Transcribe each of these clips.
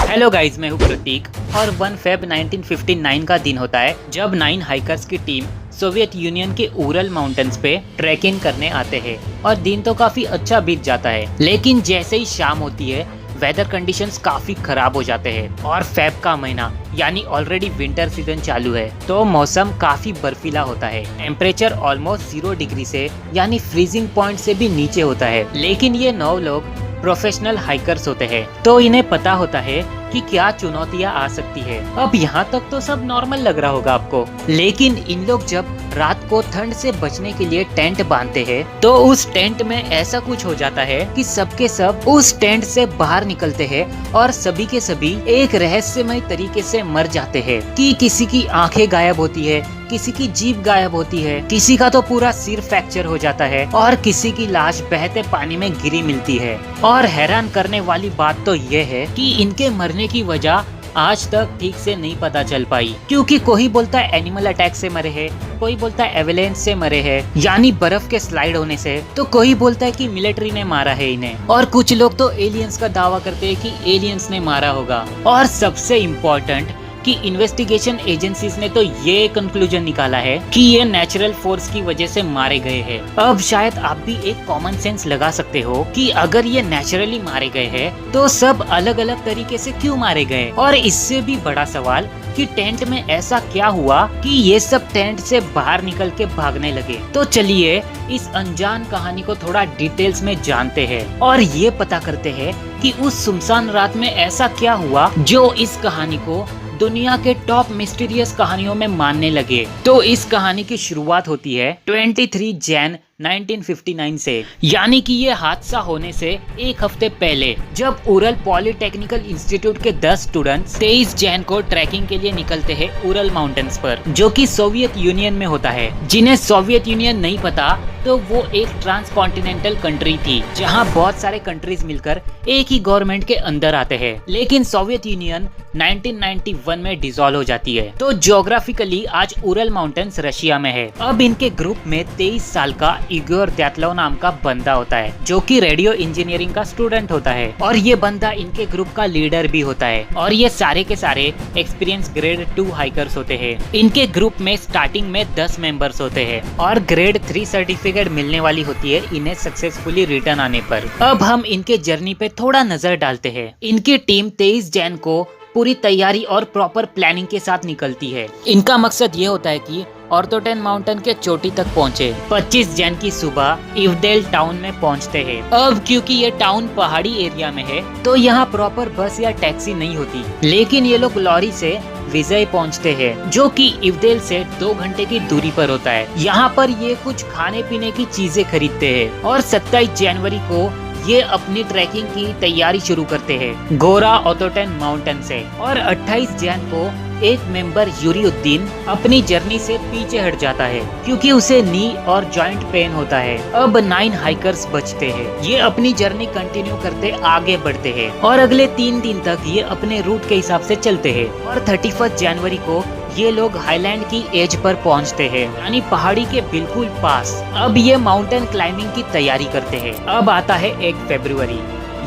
Hello guys, मैं हूँ प्रतीक और 1 फेब 1959 का दिन होता है जब 9 हाइकर्स की टीम सोवियत यूनियन के उरल माउंटेन्स पे ट्रैकिंग करने आते हैं और दिन तो काफी अच्छा बीत जाता है। लेकिन जैसे ही शाम होती है वेदर कंडीशंस काफी खराब हो जाते हैं और फेब का महीना यानी ऑलरेडी विंटर सीजन चालू है तो मौसम काफी बर्फीला होता है। टेम्परेचर ऑलमोस्ट 0 डिग्री से यानी फ्रीजिंग पॉइंट से भी नीचे होता है। लेकिन ये 9 लोग प्रोफेशनल हाइकर्स होते हैं तो इन्हें पता होता है कि क्या चुनौतियां आ सकती है। अब यहाँ तक तो सब नॉर्मल लग रहा होगा आपको, लेकिन इन लोग जब रात को ठंड से बचने के लिए टेंट बांधते हैं तो उस टेंट में ऐसा कुछ हो जाता है कि सबके सब उस टेंट से बाहर निकलते हैं और सभी के सभी एक रहस्यमय तरीके से मर जाते हैं कि किसी की आंखें गायब होती है, किसी की जीभ गायब होती है, किसी का तो पूरा सिर फ्रैक्चर हो जाता है और किसी की लाश बहते पानी में गिरी मिलती है। और हैरान करने वाली बात तो ये है कि इनके मरने की वजह आज तक ठीक से नहीं पता चल पाई, क्योंकि कोई बोलता है एनिमल अटैक से मरे हैं, कोई बोलता है एवेलेंस से मरे हैं यानी बर्फ के स्लाइड होने से, तो कोई बोलता है कि मिलिट्री ने मारा है इन्हें, और कुछ लोग तो एलियंस का दावा करते हैं कि एलियंस ने मारा होगा। और सबसे इम्पोर्टेंट कि इन्वेस्टिगेशन एजेंसीज ने तो ये कंक्लूजन निकाला है कि ये नेचुरल फोर्स की वजह से मारे गए हैं। अब शायद आप भी एक कॉमन सेंस लगा सकते हो कि अगर ये नेचुरली मारे गए हैं तो सब अलग अलग तरीके से क्यों मारे गए। और इससे भी बड़ा सवाल कि टेंट में ऐसा क्या हुआ कि ये सब टेंट से बाहर निकल के भागने लगे। तो चलिए इस अनजान कहानी को थोड़ा डिटेल्स में जानते हैं और ये पता करते हैं कि उस सुनसान रात में ऐसा क्या हुआ जो इस कहानी को दुनिया के टॉप मिस्टीरियस कहानियों में मानने लगे। तो इस कहानी की शुरुआत होती है 23 जैन 1959 से, यानी कि ये हादसा होने से एक हफ्ते पहले, जब उरल पॉलिटेक्निकल इंस्टीट्यूट के 10 स्टूडेंट्स 23 जैन को ट्रैकिंग के लिए निकलते हैं उरल माउंटेन्स पर, जो कि सोवियत यूनियन में होता है। जिन्हें सोवियत यूनियन नहीं पता तो वो एक ट्रांसकॉन्टिनेंटल कंट्री थी जहां बहुत सारे कंट्रीज मिलकर एक ही गवर्नमेंट के अंदर आते हैं। लेकिन सोवियत यूनियन 1991 में डिसॉल्व हो जाती है। तो ज्योग्राफिकली आज उरल माउंटेन्स रशिया में है। अब इनके ग्रुप में 23 साल का इगोर त्यातलोव नाम का बंदा होता है जो कि रेडियो इंजीनियरिंग का स्टूडेंट होता है, और ये बंदा इनके ग्रुप का लीडर भी होता है। और ये सारे के सारे एक्सपीरियंस ग्रेड 2 हाइकर्स होते हैं। इनके ग्रुप में स्टार्टिंग में 10 मेंबर्स होते हैं और ग्रेड 3 सर्टिफिकेट मिलने वाली होती है इन्हें सक्सेसफुली रिटर्न आने पर। अब हम इनके जर्नी पे थोड़ा नजर डालते हैं। इनकी टीम 23 जैन को पूरी तैयारी और प्रॉपर प्लानिंग के साथ निकलती है। इनका मकसद ये होता है कि ऑर्थोटेन माउंटेन के चोटी तक पहुँचे। 25 जैन की सुबह इवडेल टाउन में पहुँचते हैं। अब क्योंकि ये टाउन पहाड़ी एरिया में है तो यहाँ प्रॉपर बस या टैक्सी नहीं होती, लेकिन ये लोग लॉरी से विजय पहुँचते हैं जो कि इवडेल से 2 घंटे की दूरी पर होता है। यहाँ पर ये कुछ खाने पीने की चीजें खरीदते हैं और 27 जनवरी को ये अपनी ट्रैकिंग की तैयारी शुरू करते हैं गोरा ऑर्थोटेन माउंटेन से। और 28 जैन को एक मेंबर यूरिउद्दीन अपनी जर्नी से पीछे हट जाता है क्योंकि उसे नी और जॉइंट पेन होता है। अब 9 हाइकर्स बचते हैं। ये अपनी जर्नी कंटिन्यू करते आगे बढ़ते हैं और अगले 3 दिन तक ये अपने रूट के हिसाब से चलते हैं। और 31 जनवरी को ये लोग हाईलैंड की एज पर पहुंचते हैं, यानी पहाड़ी के बिल्कुल पास। अब ये माउंटेन क्लाइंबिंग की तैयारी करते हैं। अब आता है 1 फरवरी।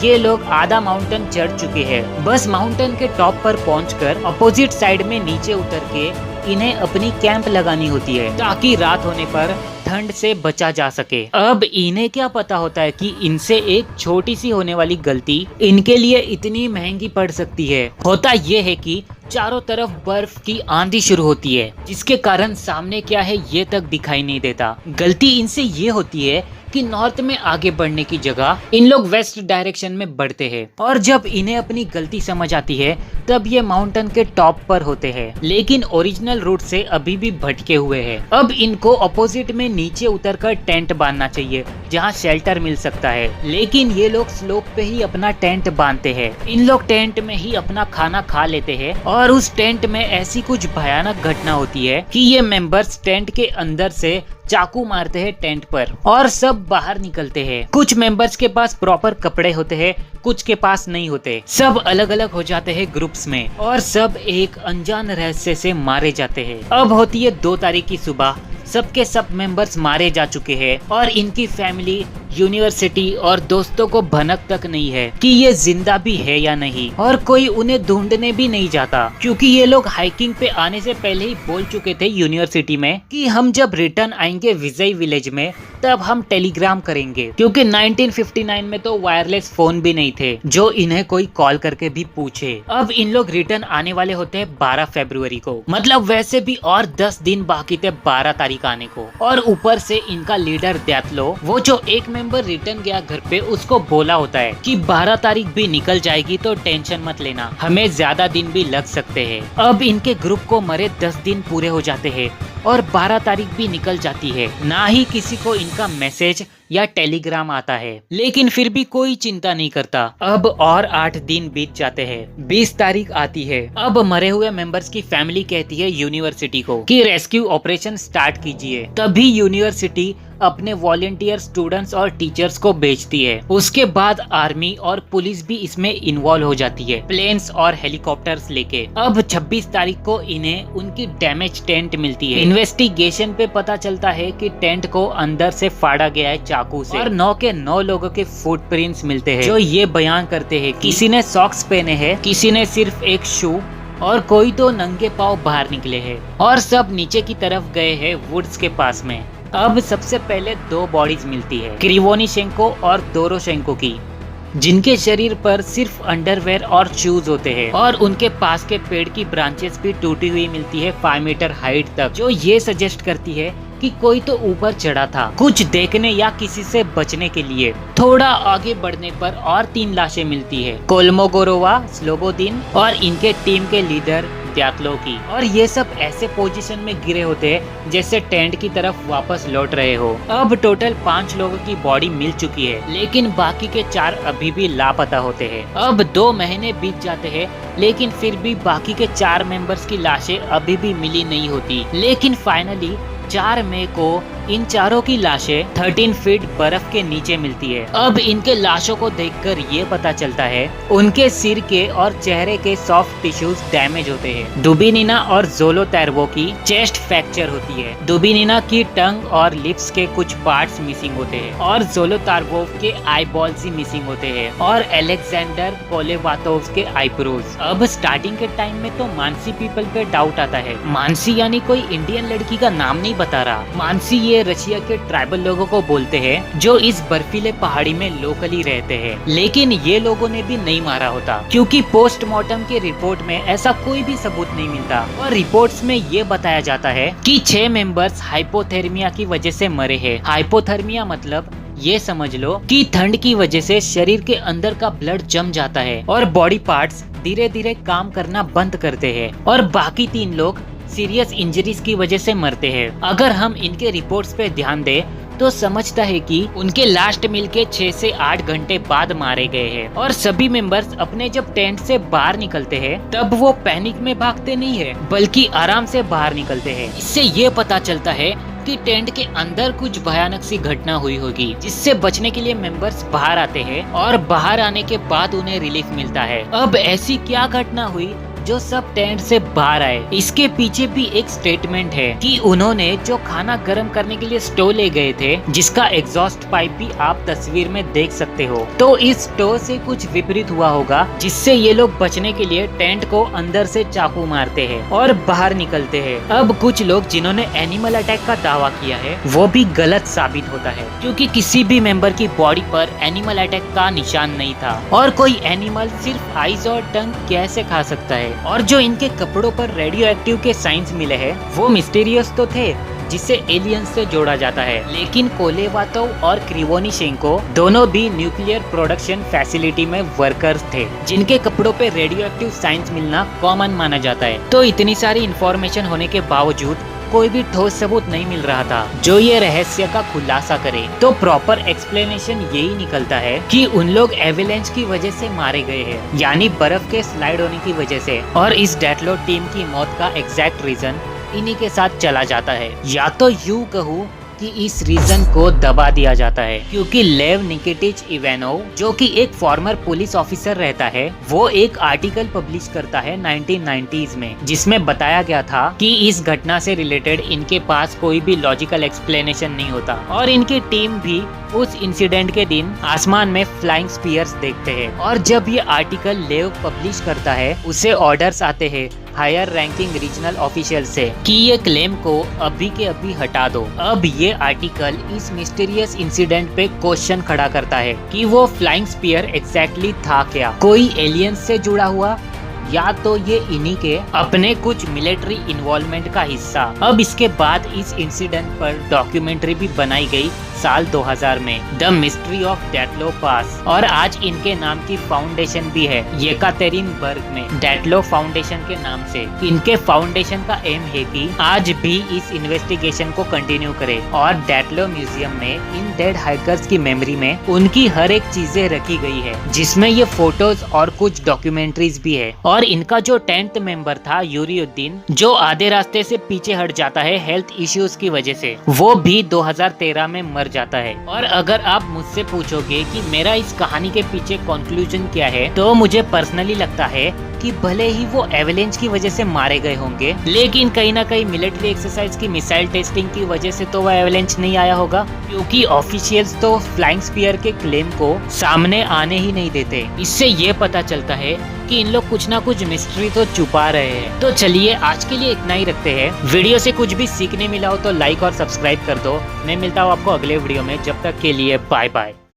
ये लोग आधा माउंटेन चढ़ चुके हैं। बस माउंटेन के टॉप पर पहुंचकर अपोजिट साइड में नीचे उतर के इन्हें अपनी कैंप लगानी होती है ताकि रात होने पर ठंड से बचा जा सके। अब इन्हें क्या पता होता है कि इनसे एक छोटी सी होने वाली गलती इनके लिए इतनी महंगी पड़ सकती है। होता यह है कि चारों तरफ बर्फ की आंधी शुरू होती है जिसके कारण सामने क्या है ये तक दिखाई नहीं देता। गलती इनसे ये होती है कि नॉर्थ में आगे बढ़ने की जगह इन लोग वेस्ट डायरेक्शन में बढ़ते हैं, और जब इन्हें अपनी गलती समझ आती है तब ये माउंटेन के टॉप पर होते हैं, लेकिन ओरिजिनल रूट से अभी भी भटके हुए हैं। अब इनको अपोजिट में नीचे उतरकर टेंट बांधना चाहिए जहाँ शेल्टर मिल सकता है, लेकिन ये लोग स्लोप पे ही अपना टेंट बांधते हैं। इन लोग टेंट में ही अपना खाना खा लेते हैं और उस टेंट में ऐसी कुछ भयानक घटना होती है कि ये मेंबर्स टेंट के अंदर से चाकू मारते हैं टेंट पर और सब बाहर निकलते हैं। कुछ मेंबर्स के पास प्रॉपर कपड़े होते हैं, कुछ के पास नहीं होते। सब अलग अलग हो जाते हैं ग्रुप्स में और सब एक अनजान रहस्य से मारे जाते हैं। अब होती है 2 तारीख की सुबह। सबके सब मेंबर्स मारे जा चुके हैं और इनकी फैमिली यूनिवर्सिटी और दोस्तों को भनक तक नहीं है कि ये जिंदा भी है या नहीं, और कोई उन्हें ढूंढने भी नहीं जाता, क्योंकि ये लोग हाइकिंग पे आने से पहले ही बोल चुके थे यूनिवर्सिटी में कि हम जब रिटर्न आएंगे विजय विलेज में तब हम टेलीग्राम करेंगे, क्योंकि 1959 में तो वायरलेस फोन भी नहीं थे जो इन्हें कोई कॉल करके भी पूछे। अब इन लोग रिटर्न आने वाले होते हैं 12 फरवरी को, मतलब वैसे भी और 10 दिन बाकी थे 12 तारीख आने को। और ऊपर से इनका लीडर दैतलो, वो जो एक मेंबर रिटर्न गया घर पे, उसको बोला होता है कि 12 तारीख भी निकल जाएगी तो टेंशन मत लेना, हमें ज्यादा दिन भी लग सकते हैं। अब इनके ग्रुप को मरे 10 दिन पूरे हो जाते हैं और 12 तारीख भी निकल जाती है, ना ही किसी को इनका मैसेज या टेलीग्राम आता है, लेकिन फिर भी कोई चिंता नहीं करता। अब और 8 दिन बीत जाते हैं, 20 तारीख आती है। अब मरे हुए मेंबर्स की फैमिली कहती है यूनिवर्सिटी को कि रेस्क्यू ऑपरेशन स्टार्ट कीजिए। तभी यूनिवर्सिटी अपने वॉलेंटियर स्टूडेंट्स और टीचर्स को भेजती है। उसके बाद आर्मी और पुलिस भी इसमें इन्वॉल्व हो जाती है, प्लेन्स और हेलीकॉप्टर्स लेके। अब 26 तारीख को इन्हें उनकी डैमेज टेंट मिलती है। इन्वेस्टिगेशन पे पता चलता है कि टेंट को अंदर से फाड़ा गया है चाकू से, और 9 के 9 लोगों के फुटप्रिंट्स मिलते हैं, जो ये बयान करते हैं किसी ने सॉक्स पहने हैं, किसी ने सिर्फ एक शू, और कोई तो नंगे पाँव बाहर निकले हैं, और सब नीचे की तरफ गए हैं वुड्स के पास में। अब सबसे पहले 2 बॉडीज मिलती है, क्रिवोनिशेंको और दोरोशेंको की, जिनके शरीर पर सिर्फ अंडरवेयर और शूज होते हैं, और उनके पास के पेड़ की ब्रांचेस भी टूटी हुई मिलती है 5 मीटर हाइट तक, जो ये सजेस्ट करती है कि कोई तो ऊपर चढ़ा था कुछ देखने या किसी से बचने के लिए। थोड़ा आगे बढ़ने पर और 3 लाशें मिलती है, कोल्मोगोरोवा, स्लोबोदिन और इनके टीम के लीडर दैतलो की, और ये सब ऐसे पोजीशन में गिरे होते हैं जैसे टेंट की तरफ वापस लौट रहे हो। अब टोटल 5 लोगों की बॉडी मिल चुकी है, लेकिन बाकी के 4 अभी भी लापता होते हैं। अब 2 महीने बीत जाते हैं, लेकिन फिर भी बाकी के 4 मेंबर्स की लाशें अभी भी मिली नहीं होती। लेकिन फाइनली 4 मई को इन चारों की लाशें 13 फीट बर्फ के नीचे मिलती है। अब इनके लाशों को देखकर ये पता चलता है उनके सिर के और चेहरे के सॉफ्ट टिश्यूज डैमेज होते हैं। दुबिनिना और ज़ोलोतैर्वो की चेस्ट फ्रैक्चर होती है, दुबिनिना की टंग और लिप्स के कुछ पार्ट्स मिसिंग होते हैं, और ज़ोलोतार्वो के आईबॉल्स ही मिसिंग होते हैं, और अलेक्जेंडर कोलेवातोव के आईब्रोज। अब स्टार्टिंग के टाइम में तो मानसी पीपल पे डाउट आता है। मानसी यानी कोई इंडियन लड़की का नाम नहीं बता रहा। मानसी ये रशिया के ट्राइबल लोगों को बोलते हैं जो इस बर्फीले पहाड़ी में लोकली रहते हैं, लेकिन ये लोगों ने भी नहीं मारा होता, क्योंकि पोस्टमार्टम के रिपोर्ट में ऐसा कोई भी सबूत नहीं मिलता। और रिपोर्ट्स में ये बताया जाता है कि 6 मेंबर्स हाइपोथर्मिया की वजह से मरे हैं। हाइपोथर्मिया मतलब ये समझ लो कि ठंड की वजह से शरीर के अंदर का ब्लड जम जाता है और बॉडी पार्ट्स धीरे धीरे काम करना बंद करते हैं, और बाकी 3 लोग सीरियस इंजरीज की वजह से मरते हैं। अगर हम इनके रिपोर्ट्स पे ध्यान दें तो समझता है कि उनके लास्ट मील के 6 से 8 घंटे बाद मारे गए हैं, और सभी मेंबर्स अपने जब टेंट से बाहर निकलते हैं तब वो पैनिक में भागते नहीं है, बल्कि आराम से बाहर निकलते हैं। इससे ये पता चलता है कि टेंट के अंदर कुछ भयानक सी घटना हुई होगी, जिससे बचने के लिए मेंबर्स बाहर आते हैं, और बाहर आने के बाद उन्हें रिलीफ मिलता है। अब ऐसी क्या घटना हुई जो सब टेंट से बाहर आए? इसके पीछे भी एक स्टेटमेंट है कि उन्होंने जो खाना गर्म करने के लिए स्टोव ले गए थे, जिसका एग्जॉस्ट पाइप भी आप तस्वीर में देख सकते हो, तो इस स्टोव से कुछ विपरीत हुआ होगा, जिससे ये लोग बचने के लिए टेंट को अंदर से चाकू मारते हैं और बाहर निकलते हैं। अब कुछ लोग जिन्होंने एनिमल अटैक का दावा किया है वो भी गलत साबित होता है, क्योंकि किसी भी मेंबर की बॉडी पर एनिमल अटैक का निशान नहीं था, और कोई एनिमल सिर्फ आइज और टंग कैसे खा सकता है। और जो इनके कपड़ों पर रेडियो एक्टिव के साइंस मिले हैं वो मिस्टीरियस तो थे, जिसे एलियंस से जोड़ा जाता है, लेकिन कोलेवातोव और क्रिवोनिशेंको दोनों भी न्यूक्लियर प्रोडक्शन फैसिलिटी में वर्कर्स थे, जिनके कपड़ों पे रेडियो एक्टिव साइंस मिलना कॉमन माना जाता है। तो इतनी सारी इंफॉर्मेशन होने के बावजूद कोई भी ठोस सबूत नहीं मिल रहा था जो ये रहस्य का खुलासा करे। तो प्रॉपर एक्सप्लेनेशन यही निकलता है कि उन लोग एविलेंस की वजह से मारे गए हैं, यानी बर्फ के स्लाइड होने की वजह से, और इस दैतलो टीम की मौत का एग्जैक्ट रीजन इन्हीं के साथ चला जाता है। या तो यूं कहूँ कि इस रीजन को दबा दिया जाता है, क्योंकि लेव निकिटिच इवानोव, जो कि एक फॉर्मर पुलिस ऑफिसर रहता है, वो एक आर्टिकल पब्लिश करता है 1990s में, जिसमें बताया गया था कि इस घटना से रिलेटेड इनके पास कोई भी लॉजिकल एक्सप्लेनेशन नहीं होता, और इनकी टीम भी उस इंसिडेंट के दिन आसमान में फ्लाइंग स्पीयर्स देखते हैं और जब ये आर्टिकल लेव पब्लिश करता है उसे ऑर्डर्स आते हैं हायर रैंकिंग रीजनल ऑफिशियल से कि ये क्लेम को अभी के अभी हटा दो। अब ये आर्टिकल इस मिस्टीरियस इंसिडेंट पे क्वेश्चन खड़ा करता है कि वो फ्लाइंग स्पीयर एग्जैक्टली था क्या, कोई एलियंस से जुड़ा हुआ या तो ये इन्हीं के अपने कुछ मिलिट्री इन्वॉल्वमेंट का हिस्सा। अब इसके बाद इस इंसिडेंट पर डॉक्यूमेंट्री भी बनाई गई साल 2000 में, द मिस्ट्री ऑफ डैटलो पास, और आज इनके नाम की फाउंडेशन भी है येकातेरिनबर्ग में डैटलो फाउंडेशन के नाम से। इनके फाउंडेशन का एम है कि आज भी इस इन्वेस्टिगेशन को कंटिन्यू करे और डैटलो म्यूजियम में इन डेड हाइकर्स की मेमोरी में उनकी हर एक चीजें रखी गई है, जिसमें ये फोटोज और कुछ डॉक्यूमेंट्रीज भी है। और इनका जो 10th मेंबर था यूरियुद्दीन, जो आधे रास्ते से पीछे हट जाता है हेल्थ इश्यूज की वजह से, वो भी 2013 में मर जाता है। और अगर आप मुझसे पूछोगे कि मेरा इस कहानी के पीछे कंक्लूजन क्या है, तो मुझे पर्सनली लगता है कि भले ही वो एवेलेंच की वजह से मारे गए होंगे, लेकिन कहीं ना कहीं मिलिट्री एक्सरसाइज की मिसाइल टेस्टिंग की वजह से तो वो एवेलेंच नहीं आया होगा, क्योंकि ऑफिशियल्स तो फ्लाइंग स्पीयर के क्लेम को सामने आने ही नहीं देते। इससे ये पता चलता है कि इन लोग कुछ ना कुछ मिस्ट्री तो छुपा रहे हैं। तो चलिए आज के लिए इतना ही रखते हैं। वीडियो से कुछ भी सीखने मिला हो तो लाइक और सब्सक्राइब कर दो। मैं मिलता हूँ आपको अगले वीडियो में, जब तक के लिए बाय बाय।